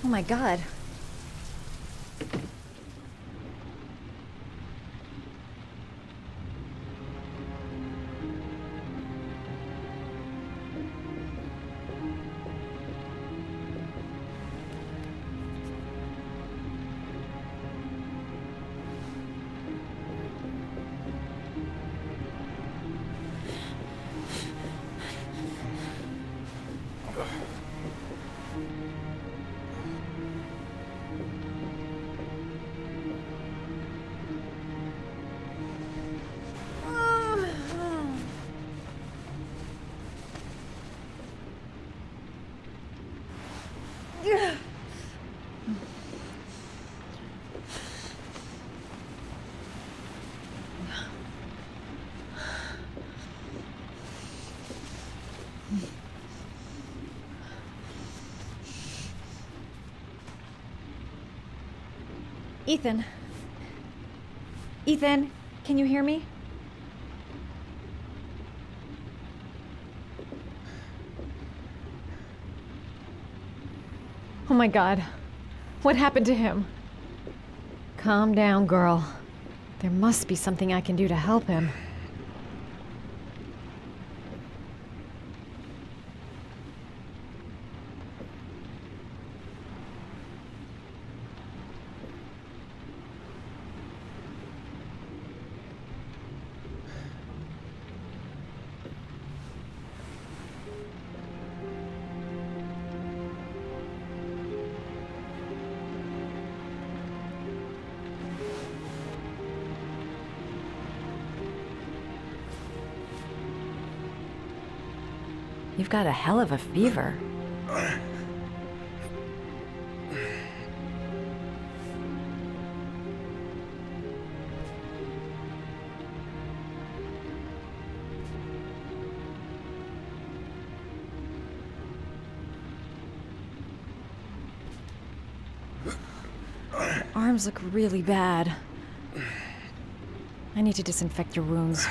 Oh my god. Ethan. Ethan, can you hear me? Oh my god. What happened to him? Calm down, girl. There must be something I can do to help him. You've got a hell of a fever. Your arms look really bad. I need to disinfect your wounds.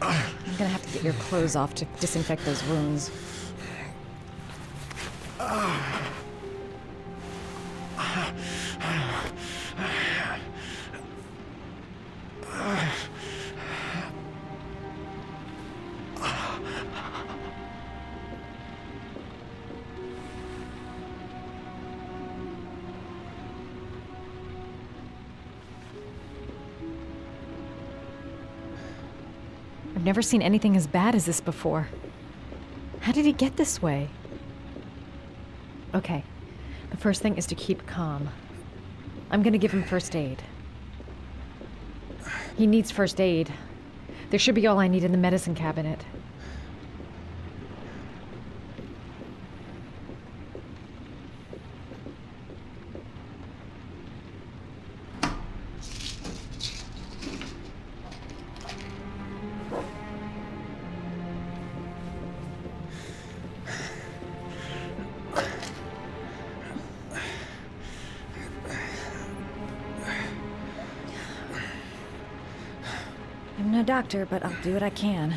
I'm gonna have to get your clothes off to disinfect those wounds. I've never seen anything as bad as this before. How did he get this way? Okay, the first thing is to keep calm. I'm gonna give him first aid. He needs first aid. There should be all I need in the medicine cabinet. I'm no doctor, but I'll do what I can.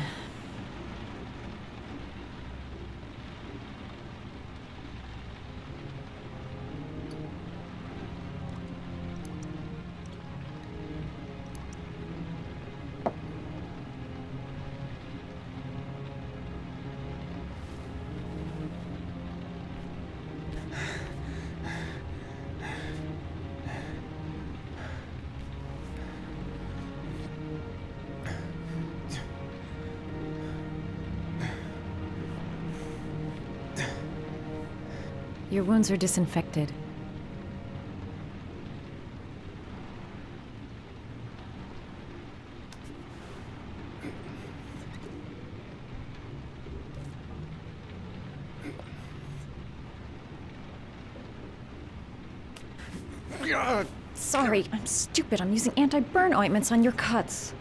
Your wounds are disinfected. Sorry, I'm stupid. I'm using anti-burn ointments on your cuts.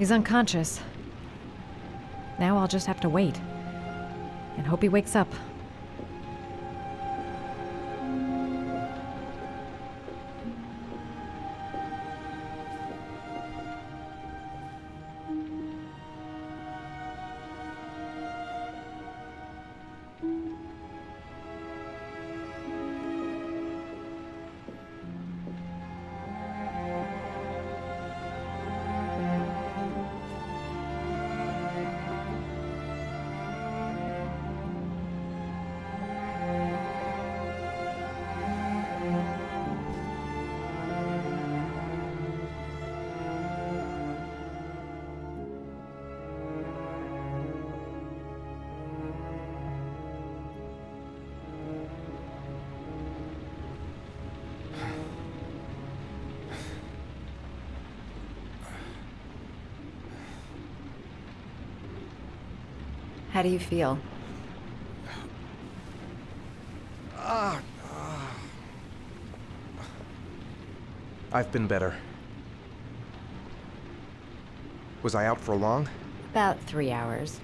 He's unconscious. Now I'll just have to wait. And hope he wakes up. How do you feel? I've been better. Was I out for long? About 3 hours.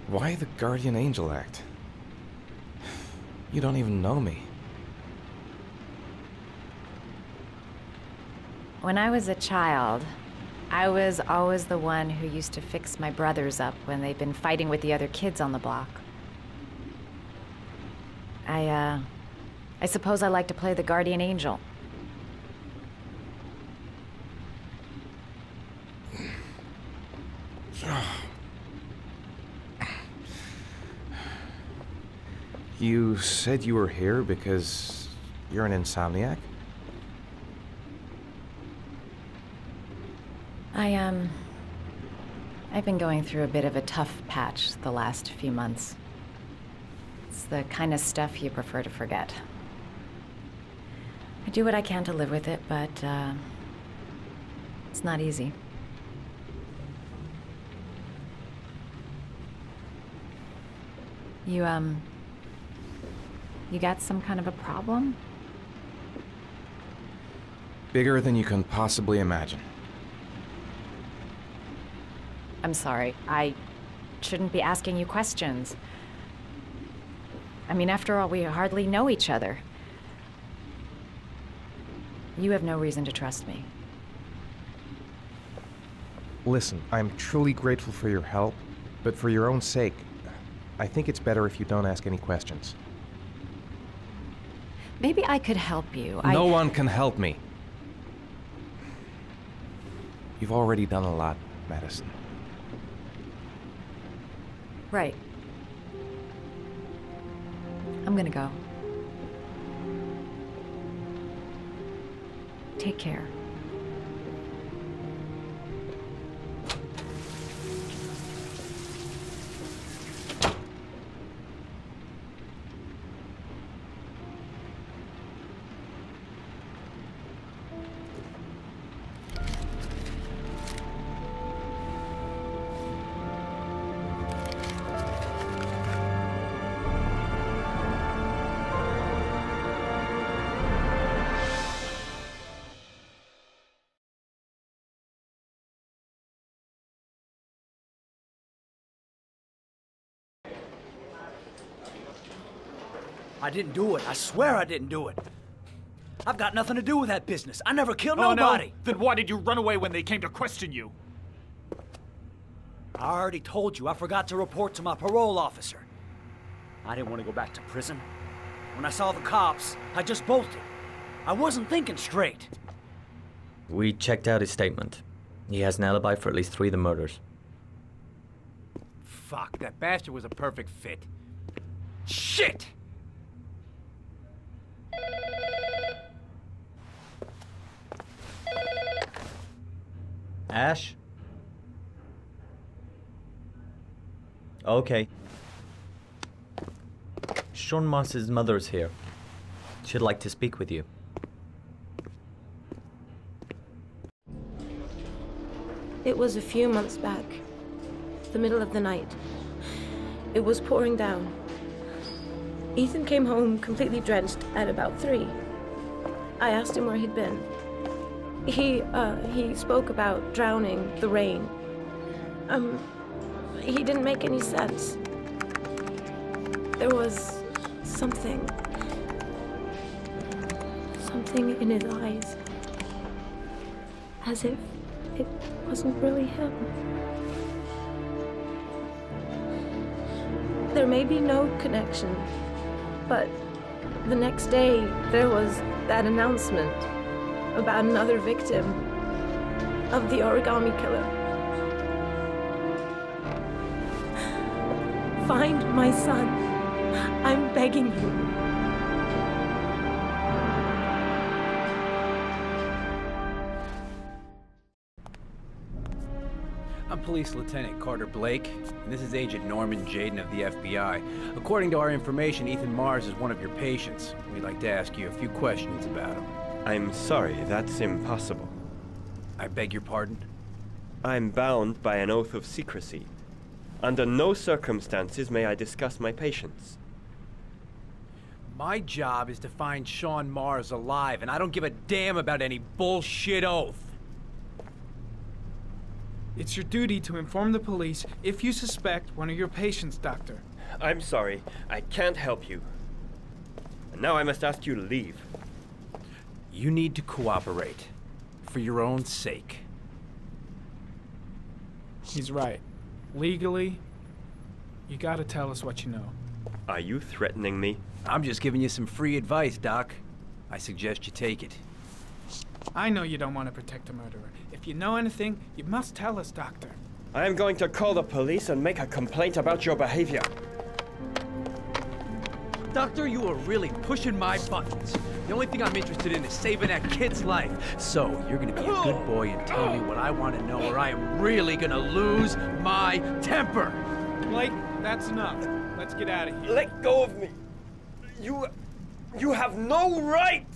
Why the guardian angel act? You don't even know me. When I was a child, I was always the one who used to fix my brothers up when they'd been fighting with the other kids on the block. I suppose I like to play the guardian angel. You said you were here because you're an insomniac? I've been going through a bit of a tough patch the last few months. It's the kind of stuff you prefer to forget. I do what I can to live with it, but, it's not easy. You got some kind of a problem? Bigger than you can possibly imagine. I'm sorry, I shouldn't be asking you questions. I mean, after all, we hardly know each other. You have no reason to trust me. Listen, I'm truly grateful for your help, but for your own sake, I think it's better if you don't ask any questions. Maybe I could help you. No one can help me. You've already done a lot, Madison. Right. I'm gonna go. Take care. I didn't do it. I swear I didn't do it. I've got nothing to do with that business. I never killed nobody. No? Then why did you run away when they came to question you? I already told you I forgot to report to my parole officer. I didn't want to go back to prison. When I saw the cops, I just bolted. I wasn't thinking straight. We checked out his statement. He has an alibi for at least 3 of the murders. Fuck, that bastard was a perfect fit. Shit! Ash? Okay. Sean Moss's mother's here. She'd like to speak with you. It was a few months back. The middle of the night. It was pouring down. Ethan came home completely drenched at about 3. I asked him where he'd been. He spoke about drowning, the rain. He didn't make any sense. There was something in his eyes. As if it wasn't really him. There may be no connection, but the next day there was that announcement about another victim of the origami killer. Find my son. I'm begging you. I'm Police Lieutenant Carter Blake, and this is Agent Norman Jaden of the FBI. According to our information, Ethan Mars is one of your patients. We'd like to ask you a few questions about him. I'm sorry, that's impossible. I beg your pardon? I'm bound by an oath of secrecy. Under no circumstances may I discuss my patients. My job is to find Sean Mars alive, and I don't give a damn about any bullshit oath. It's your duty to inform the police if you suspect one of your patients, Doctor. I'm sorry, I can't help you. And now I must ask you to leave. You need to cooperate, for your own sake. He's right. Legally, you gotta tell us what you know. Are you threatening me? I'm just giving you some free advice, Doc. I suggest you take it. I know you don't want to protect a murderer. If you know anything, you must tell us, Doctor. I am going to call the police and make a complaint about your behavior. Doctor, you are really pushing my buttons. The only thing I'm interested in is saving that kid's life. So, you're gonna be a good boy and tell me what I want to know, or I am really gonna lose my temper. Blake, that's enough. Let's get out of here. Let go of me. You have no right.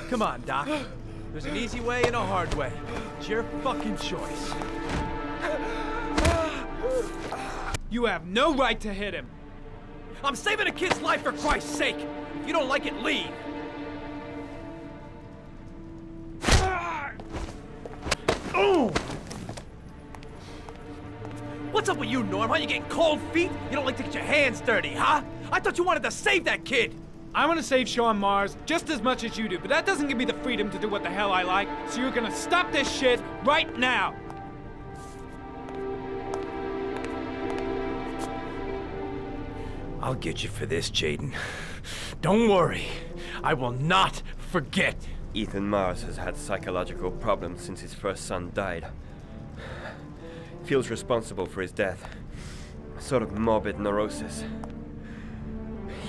Come on, Doc. There's an easy way and a hard way. It's your fucking choice. You have no right to hit him. I'm saving a kid's life for Christ's sake. If you don't like it, leave. What's up with you, Norm? Huh? You getting cold feet? You don't like to get your hands dirty, huh? I thought you wanted to save that kid. I want to save Sean Mars just as much as you do, but that doesn't give me the freedom to do what the hell I like, so you're gonna stop this shit right now! I'll get you for this, Jaden. Don't worry. I will not forget. Ethan Mars has had psychological problems since his first son died. Feels responsible for his death. A sort of morbid neurosis.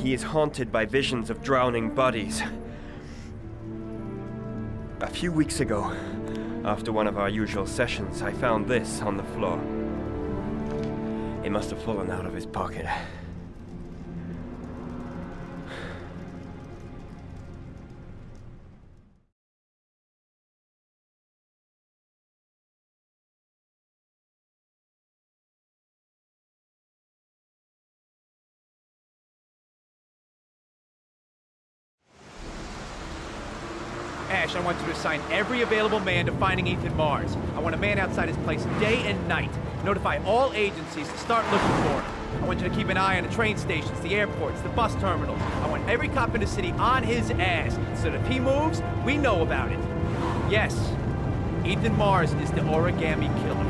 He is haunted by visions of drowning bodies. A few weeks ago, after one of our usual sessions, I found this on the floor. It must have fallen out of his pocket. Ash, I want you to assign every available man to finding Ethan Mars. I want a man outside his place day and night. Notify all agencies to start looking for him. I want you to keep an eye on the train stations, the airports, the bus terminals. I want every cop in the city on his ass, so that if he moves, we know about it. Yes, Ethan Mars is the origami killer.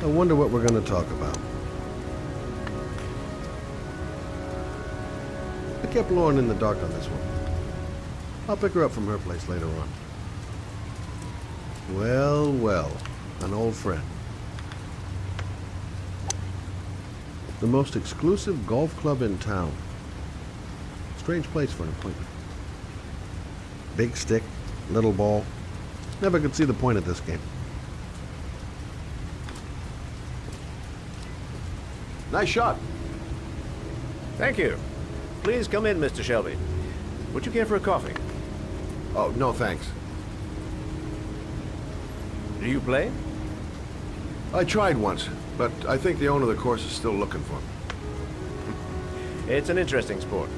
I wonder what we're going to talk about. I kept Lauren in the dark on this one. I'll pick her up from her place later on. Well, well, an old friend. The most exclusive golf club in town. Strange place for an appointment. Big stick, little ball. Never could see the point of this game. Nice shot. Thank you. Please come in, Mr. Shelby. Would you care for a coffee? Oh, no thanks. Do you play? I tried once, but I think the owner of the course is still looking for me. It's an interesting sport.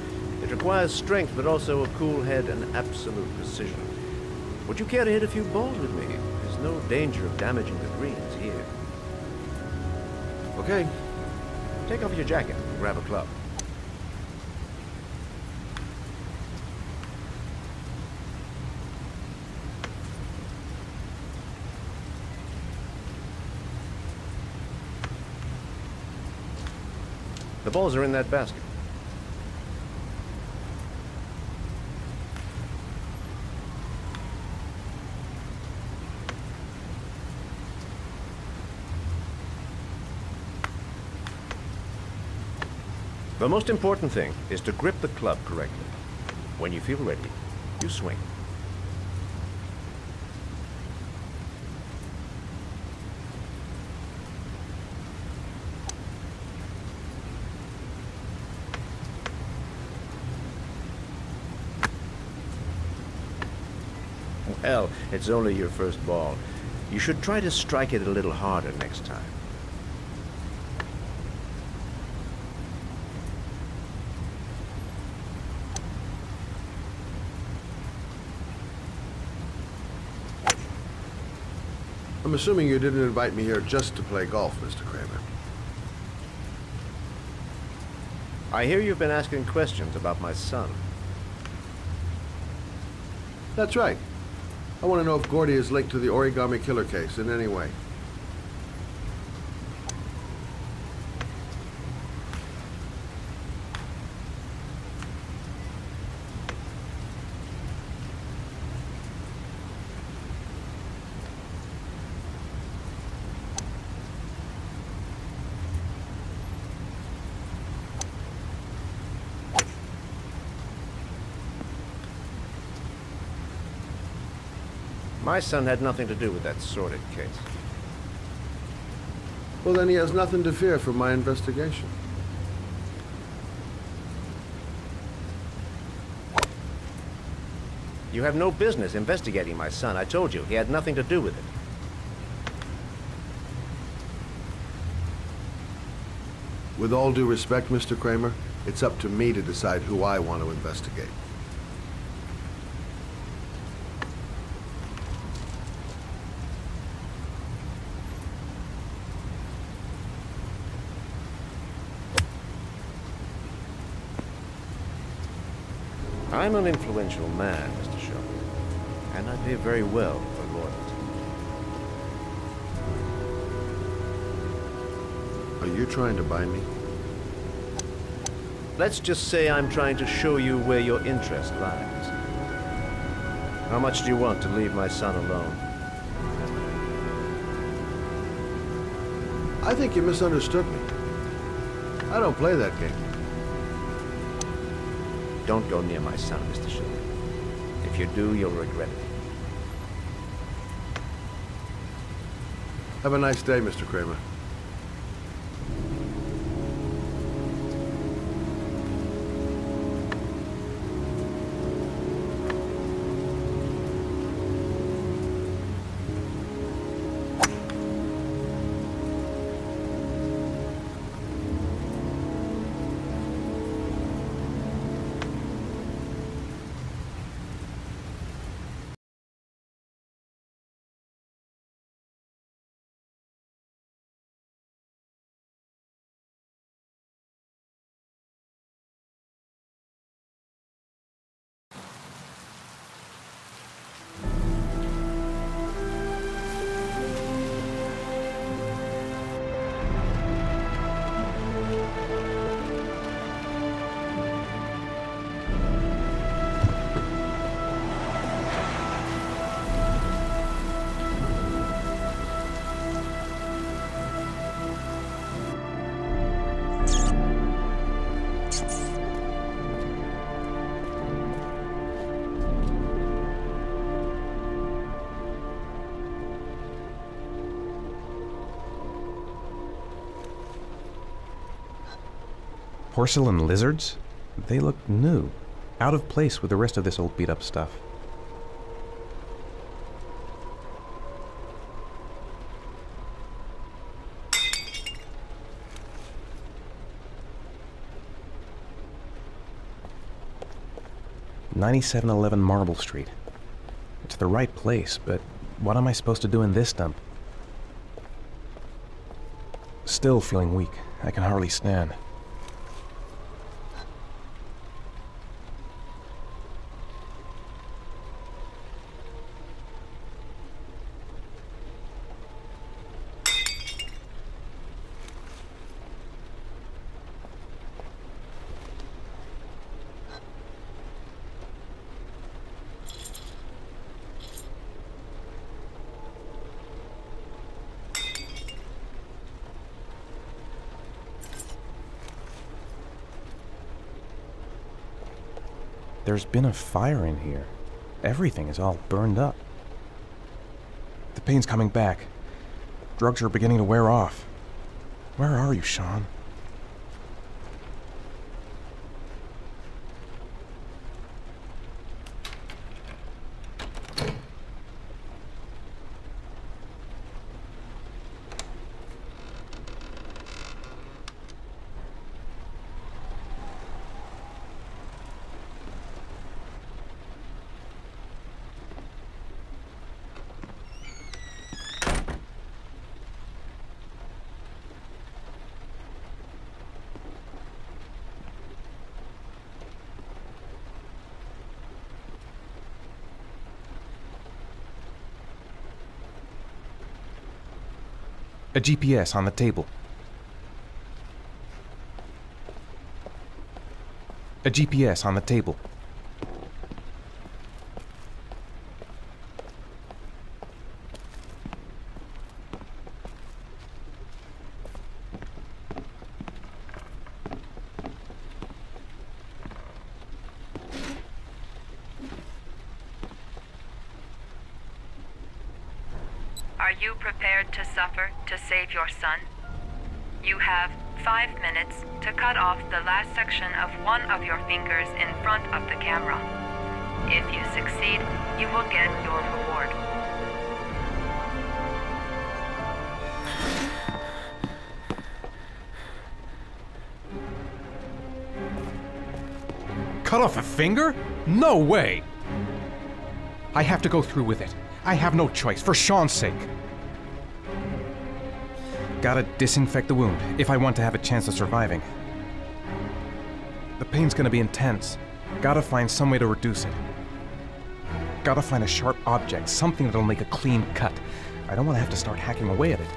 It requires strength, but also a cool head and absolute precision. Would you care to hit a few balls with me? There's no danger of damaging the greens here. Okay. Take off your jacket and grab a club. The balls are in that basket. The most important thing is to grip the club correctly. When you feel ready, you swing. Well, it's only your first ball. You should try to strike it a little harder next time. I'm assuming you didn't invite me here just to play golf, Mr. Kramer. I hear you've been asking questions about my son. That's right. I want to know if Gordy is linked to the origami killer case in any way. My son had nothing to do with that sordid case. Well, then he has nothing to fear from my investigation. You have no business investigating my son. I told you, he had nothing to do with it. With all due respect, Mr. Kramer, it's up to me to decide who I want to investigate. I'm an influential man, Mr. Shelby, and I pay very well for loyalty. Are you trying to buy me? Let's just say I'm trying to show you where your interest lies. How much do you want to leave my son alone? I think you misunderstood me. I don't play that game. Don't go near my son, Mr. Shelby. If you do, you'll regret it. Have a nice day, Mr. Kramer. Porcelain lizards? They look new, out of place with the rest of this old beat-up stuff. "9711 Marble Street. It's the right place, but what am I supposed to do in this dump? Still feeling weak. I can hardly stand. There's been a fire in here. Everything is all burned up. The pain's coming back. Drugs are beginning to wear off. Where are you, Sean? A GPS on the table. A GPS on the table. Are you prepared to suffer to save your son? You have 5 minutes to cut off the last section of one of your fingers in front of the camera. If you succeed, you will get your reward. Cut off a finger? No way! I have to go through with it. I have no choice, for Sean's sake. Gotta disinfect the wound, if I want to have a chance of surviving. The pain's gonna be intense. Gotta find some way to reduce it. Gotta find a sharp object, something that'll make a clean cut. I don't want to have to start hacking away at it.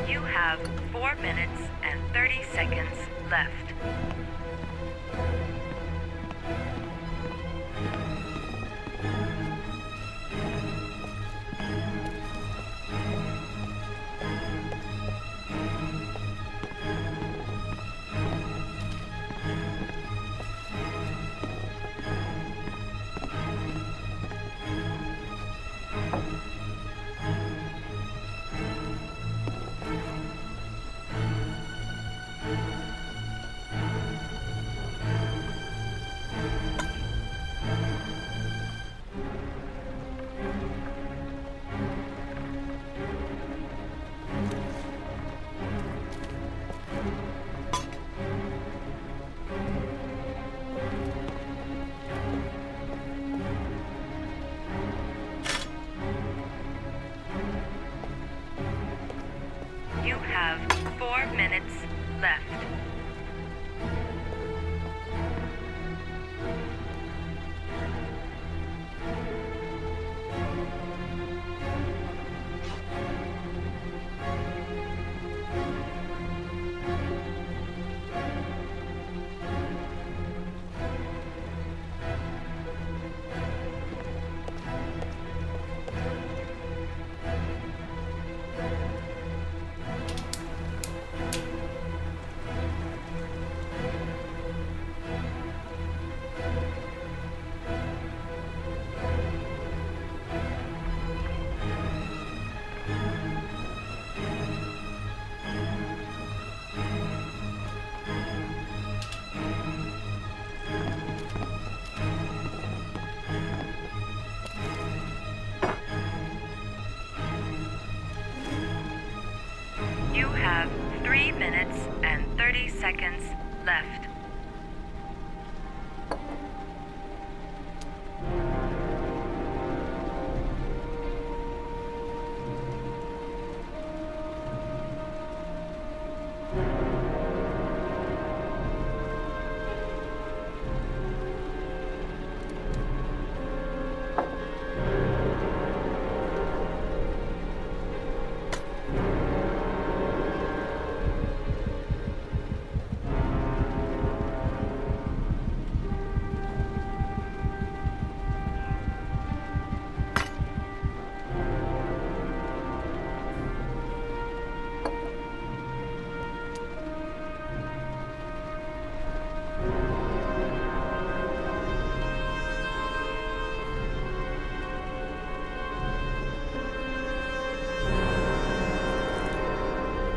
You have 4 minutes and 30 seconds left. You have 4 minutes left. have 3 minutes and 30 seconds left.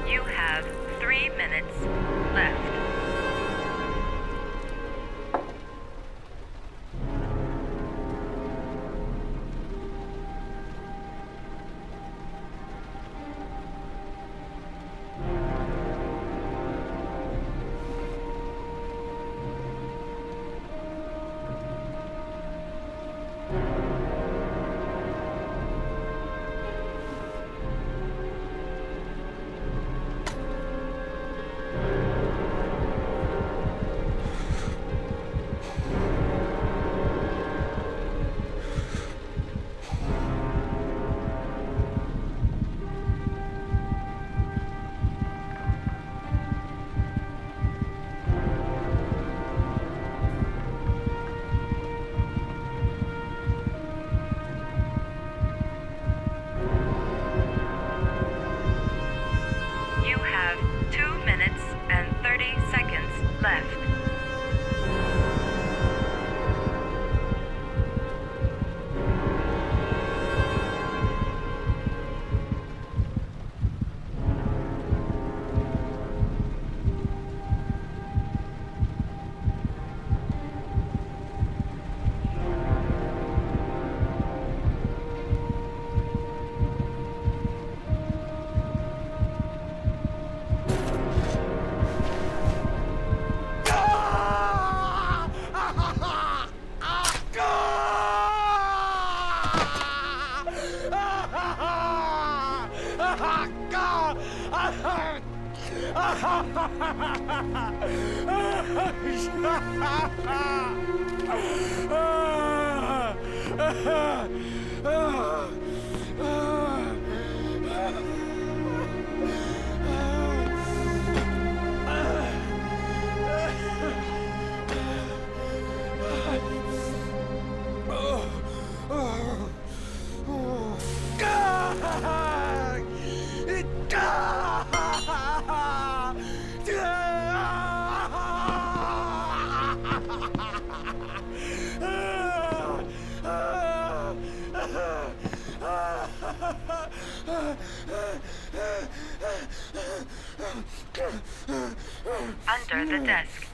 You have 3 minutes left. You have 2 minutes and 30 seconds left. Under the desk.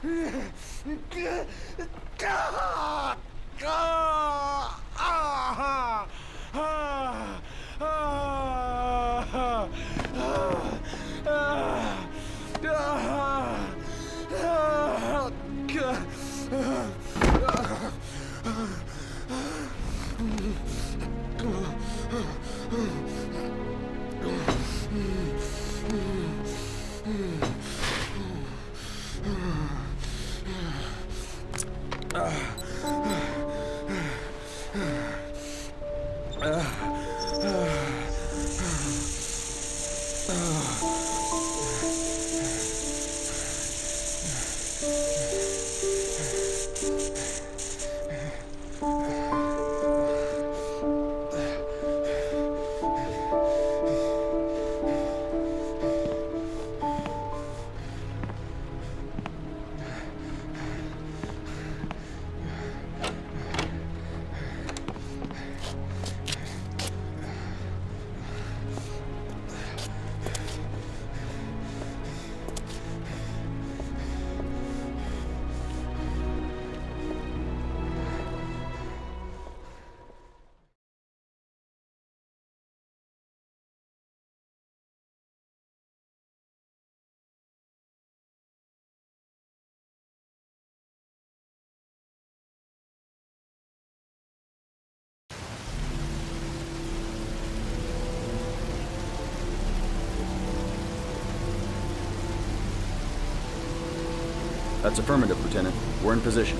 That's affirmative, Lieutenant. We're in position.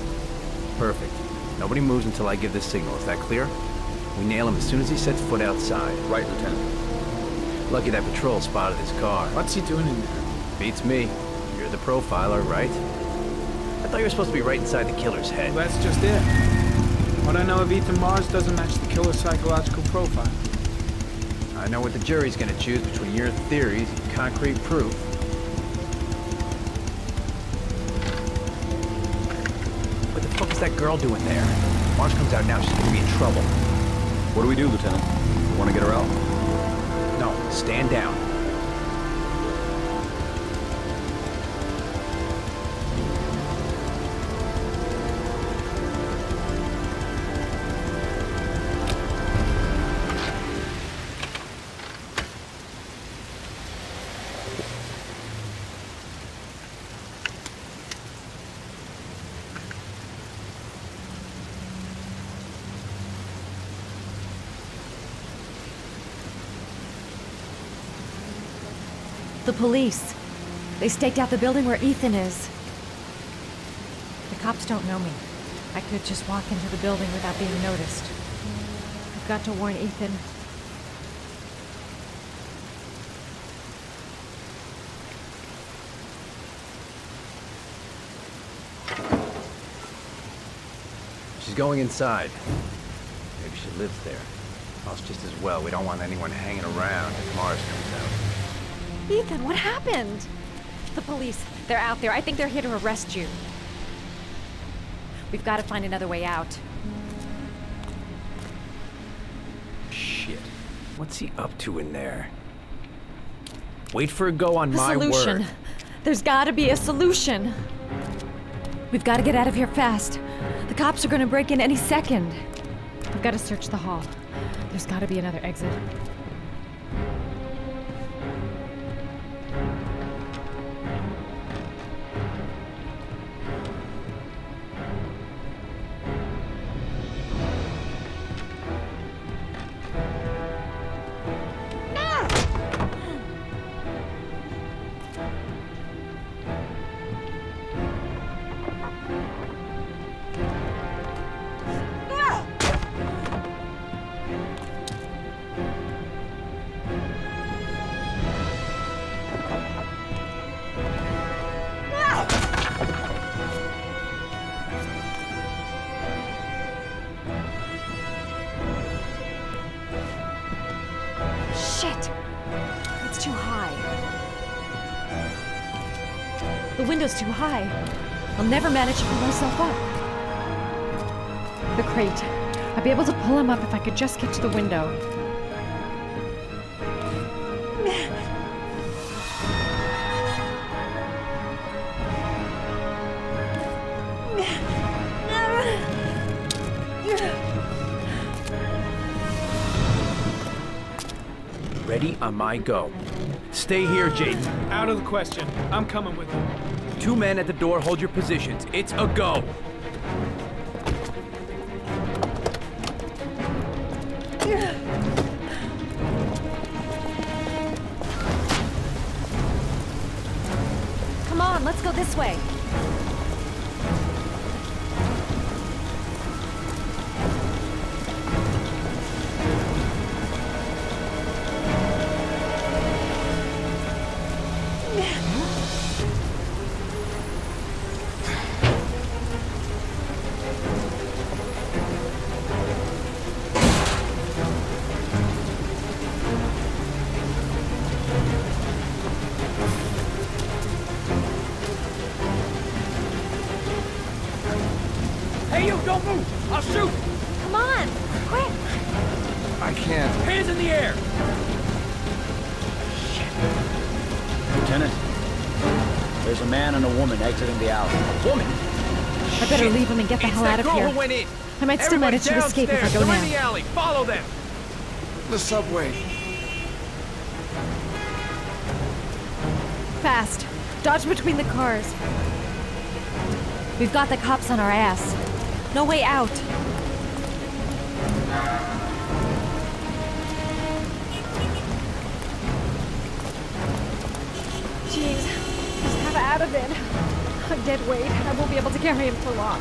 Perfect. Nobody moves until I give the signal. Is that clear? We nail him as soon as he sets foot outside. Right, Lieutenant. Lucky that patrol spotted his car. What's he doing in there? Beats me. You're the profiler, right? I thought you were supposed to be right inside the killer's head. Well, that's just it. What I know of Ethan Mars doesn't match the killer's psychological profile. I know what the jury's gonna choose between your theories and concrete proof. What the fuck is that girl doing there? Mars comes out now, she's gonna be in trouble. What do we do, Lieutenant? Want to get her out? No, stand down. The police. They staked out the building where Ethan is. The cops don't know me. I could just walk into the building without being noticed. I've got to warn Ethan. She's going inside. Maybe she lives there. Well, it's just as well. We don't want anyone hanging around if Mars comes out. Ethan, what happened? The police. They're out there. I think they're here to arrest you. We've got to find another way out. Shit. What's he up to in there? Wait for a go on my word. A solution. There's gotta be a solution. We've gotta get out of here fast. The cops are gonna break in any second. We've gotta search the hall. There's gotta be another exit. Shit! It's too high. The window's too high. I'll never manage to pull myself up. The crate. I'd be able to pull him up if I could just get to the window. Ready on my go. Stay here, Jaden. Out of the question. I'm coming with you. 2 men at the door, hold your positions. It's a go. Come on, let's go this way. Hey, you, don't move! I'll shoot! Come on, quick! I can't. Hands in the air! Shit. Lieutenant, there's a man and a woman exiting the alley. A woman? I better leave him and get the hell out of here. Who went in. I might still manage to escape if I go They're now. in the alley. Follow them. The subway. Fast. Dodge between the cars. We've got the cops on our ass. No way out. Jeez. Just have out of it. A dead weight. I won't be able to carry him for long.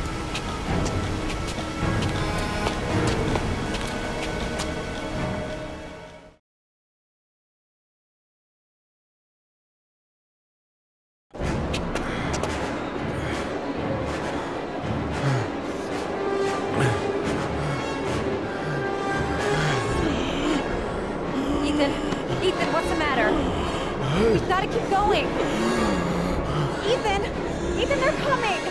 Ethan, what's the matter? We've got to keep going. Ethan, they're coming.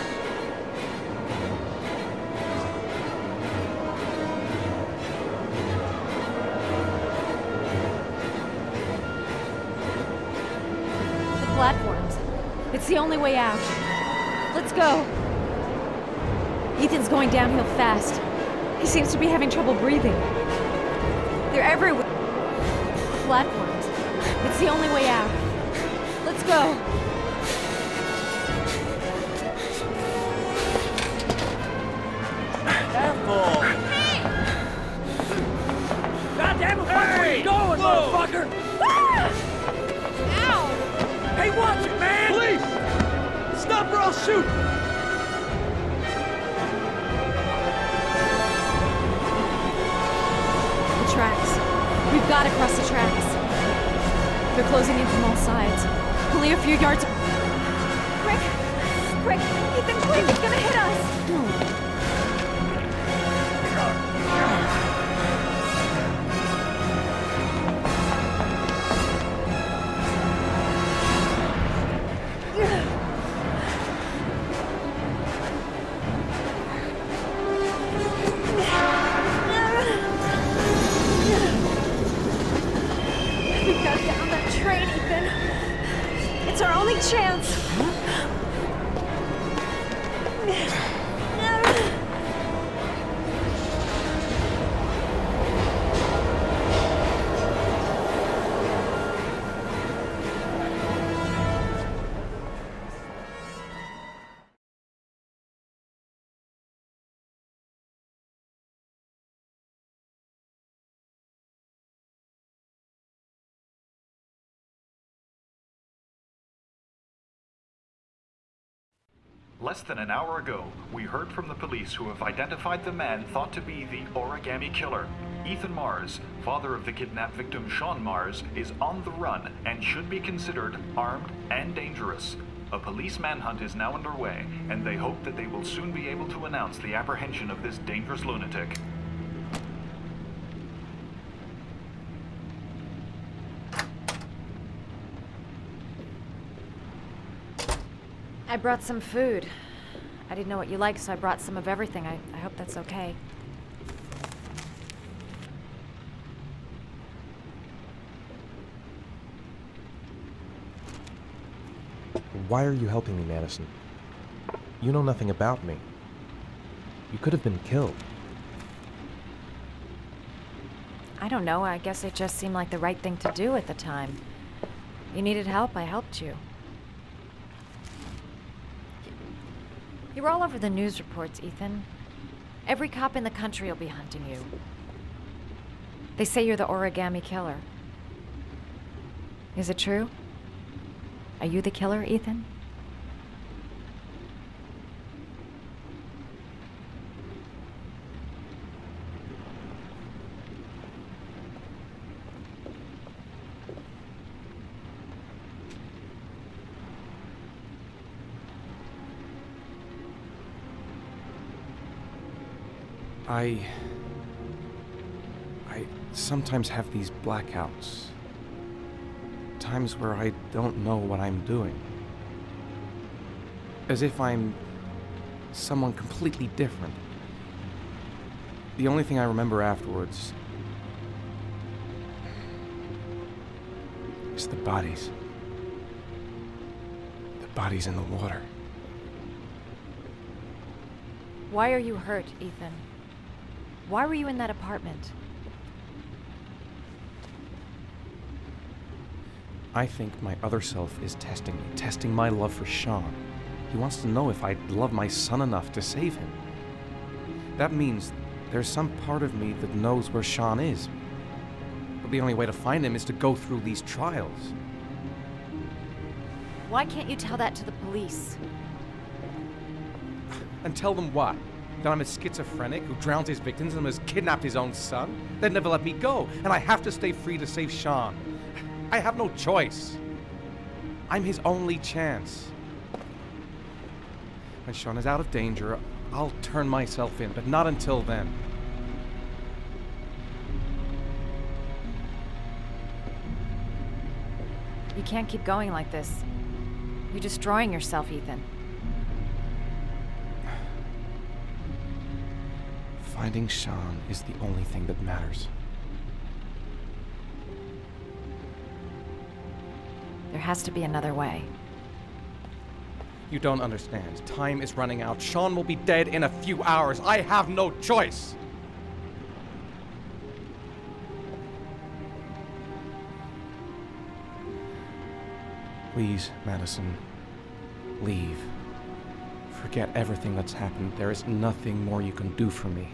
The platforms. It's the only way out. Let's go. Ethan's going downhill fast. He seems to be having trouble breathing. They're everywhere. Platforms. It's the only way out. Let's go. Careful! God damn it! Where are you going, motherfucker? Ah! Ow! Hey, watch it, man! Police! Stop or I'll shoot! The tracks. We've got to cross the tracks. They're closing in from all sides. Only a few yards. Quick! Quick! Ethan, quick! He's gonna hit us! We've got to get on that train, Ethan. It's our only chance. Less than an hour ago, we heard from the police who have identified the man thought to be the origami killer. Ethan Mars, father of the kidnapped victim Sean Mars, is on the run and should be considered armed and dangerous. A police manhunt is now underway, and they hope that they will soon be able to announce the apprehension of this dangerous lunatic. I brought some food. I didn't know what you liked, so I brought some of everything. I hope that's okay. Why are you helping me, Madison? You know nothing about me. You could have been killed. I don't know. I guess it just seemed like the right thing to do at the time. You needed help, I helped you. You're all over the news reports, Ethan. Every cop in the country will be hunting you. They say you're the origami killer. Is it true? Are you the killer, Ethan? I sometimes have these blackouts. Times where I don't know what I'm doing. As if I'm someone completely different. The only thing I remember afterwards is the bodies. The bodies in the water. Why are you hurt, Ethan? Why were you in that apartment? I think my other self is testing me, testing my love for Sean. He wants to know if I love my son enough to save him. That means there's some part of me that knows where Sean is. But the only way to find him is to go through these trials. Why can't you tell that to the police? And tell them what? That I'm a schizophrenic who drowns his victims and has kidnapped his own son? They'd never let me go, and I have to stay free to save Sean. I have no choice. I'm his only chance. When Sean is out of danger, I'll turn myself in, but not until then. You can't keep going like this. You're destroying yourself, Ethan. Finding Sean is the only thing that matters. There has to be another way. You don't understand. Time is running out. Sean will be dead in a few hours. I have no choice. Please, Madison, leave. Forget everything that's happened. There is nothing more you can do for me.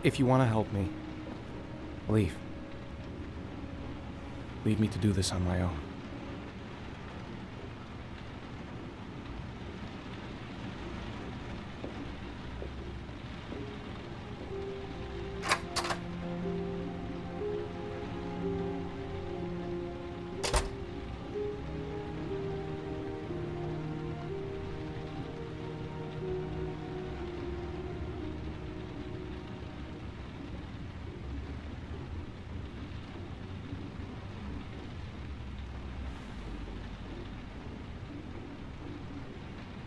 If you want to help me, leave. Leave me to do this on my own.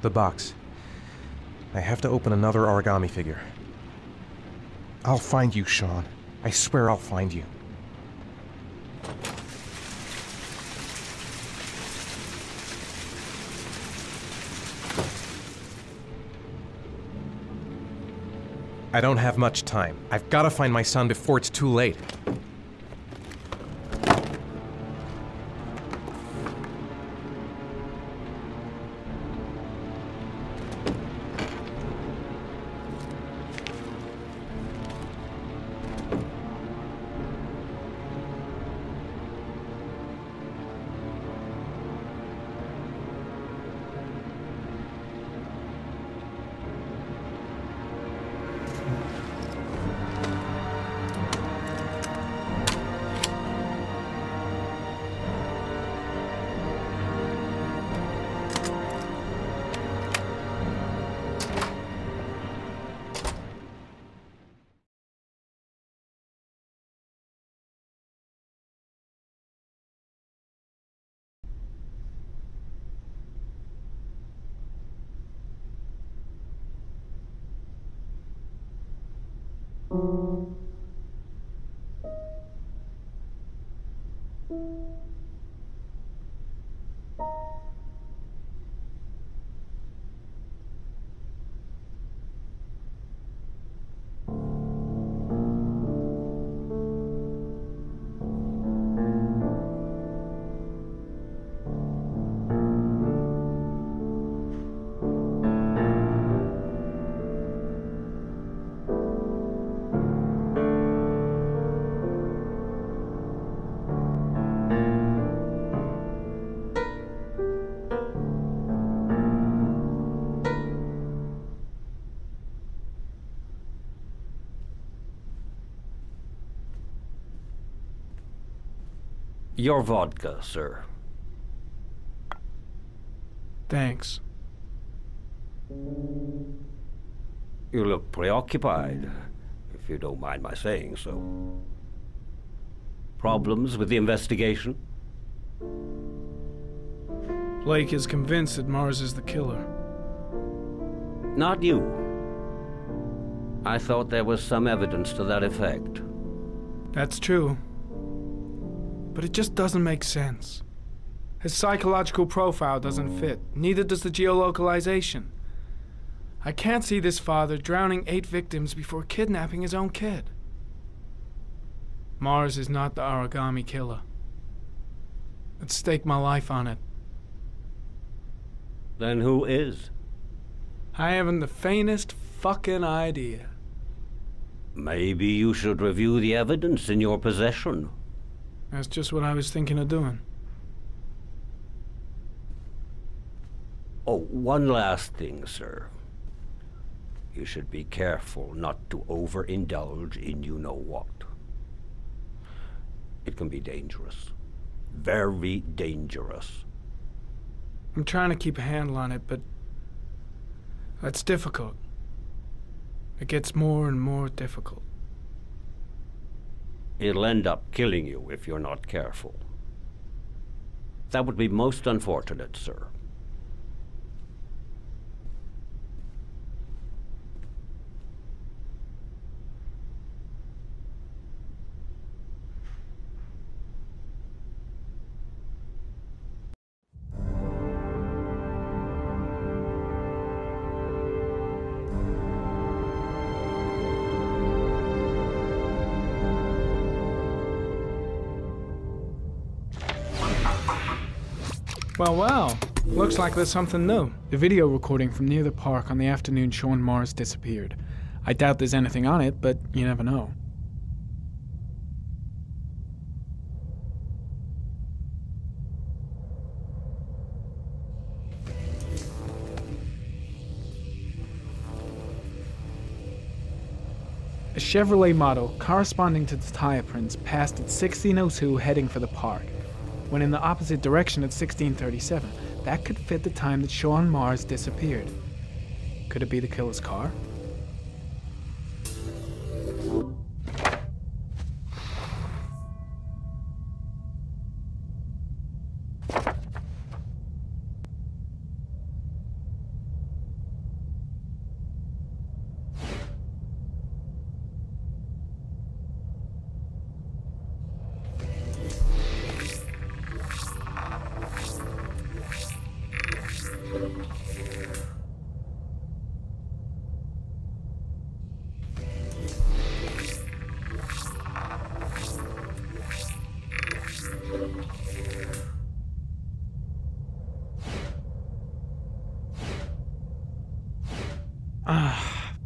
The box. I have to open another origami figure. I'll find you, Sean. I swear I'll find you. I don't have much time. I've got to find my son before it's too late. Your vodka, sir. Thanks. You look preoccupied, if you don't mind my saying so. Problems with the investigation? Blake is convinced that Mars is the killer. Not you. I thought there was some evidence to that effect. That's true. But it just doesn't make sense. His psychological profile doesn't fit. Neither does the geolocalization. I can't see this father drowning 8 victims before kidnapping his own kid. Mars is not the origami killer. I'd stake my life on it. Then who is? I haven't the faintest fucking idea. Maybe you should review the evidence in your possession. That's just what I was thinking of doing. Oh, one last thing, sir. You should be careful not to overindulge in you-know-what. It can be dangerous. Very dangerous. I'm trying to keep a handle on it, but that's difficult. It gets more and more difficult. It'll end up killing you if you're not careful. That would be most unfortunate, sir. Well, well. Looks like there's something new. The video recording from near the park on the afternoon Sean Mars disappeared. I doubt there's anything on it, but you never know. A Chevrolet model corresponding to the tire prints passed at 16:02 heading for the park. When in the opposite direction at 16:37. That could fit the time that Sean Mars disappeared. Could it be the killer's car?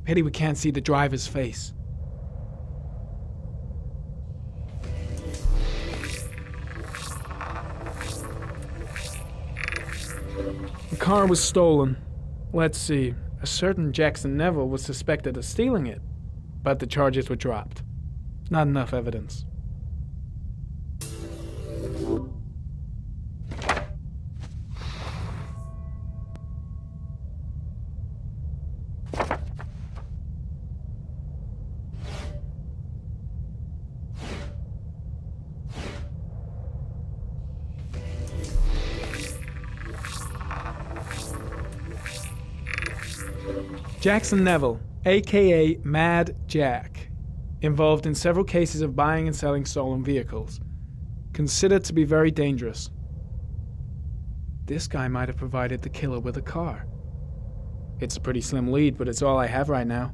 Pity we can't see the driver's face. The car was stolen. Let's see. A certain Jackson Neville was suspected of stealing it, but the charges were dropped. Not enough evidence. Jackson Neville, aka Mad Jack, involved in several cases of buying and selling stolen vehicles, considered to be very dangerous. This guy might have provided the killer with a car. It's a pretty slim lead, but it's all I have right now.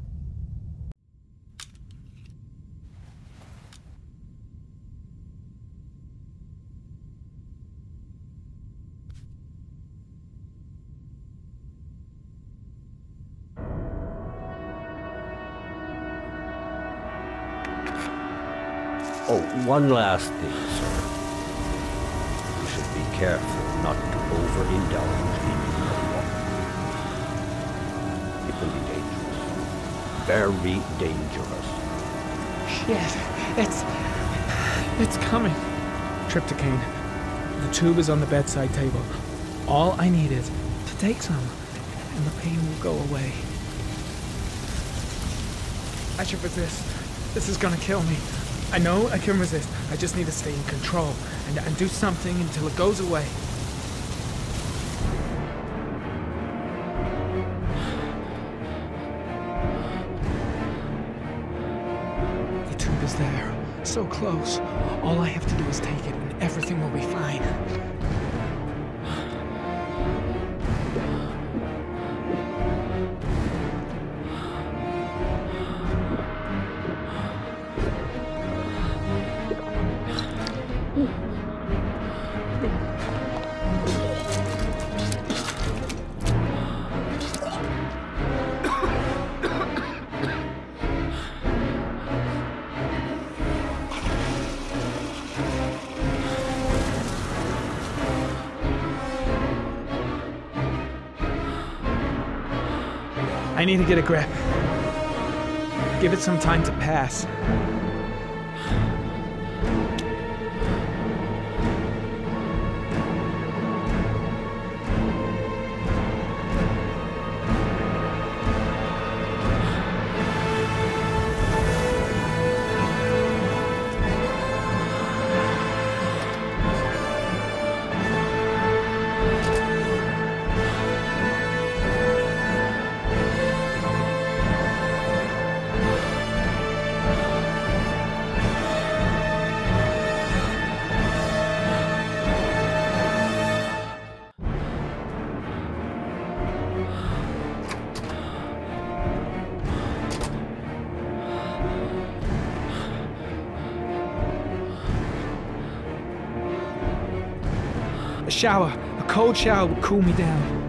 Oh, one last thing, sir. You should be careful not to overindulge in you-know-what. It can be dangerous. Very dangerous. Shit, it's coming. Trypticane. The tube is on the bedside table. All I need is to take some, and the pain will go away. I should resist. This is gonna kill me. I know I can resist. I just need to stay in control and do something until it goes away. The tube is there. So close. All I have to do is take it and everything will be fine. I need to get a grip. Give it some time to pass. A shower, a cold shower would cool me down.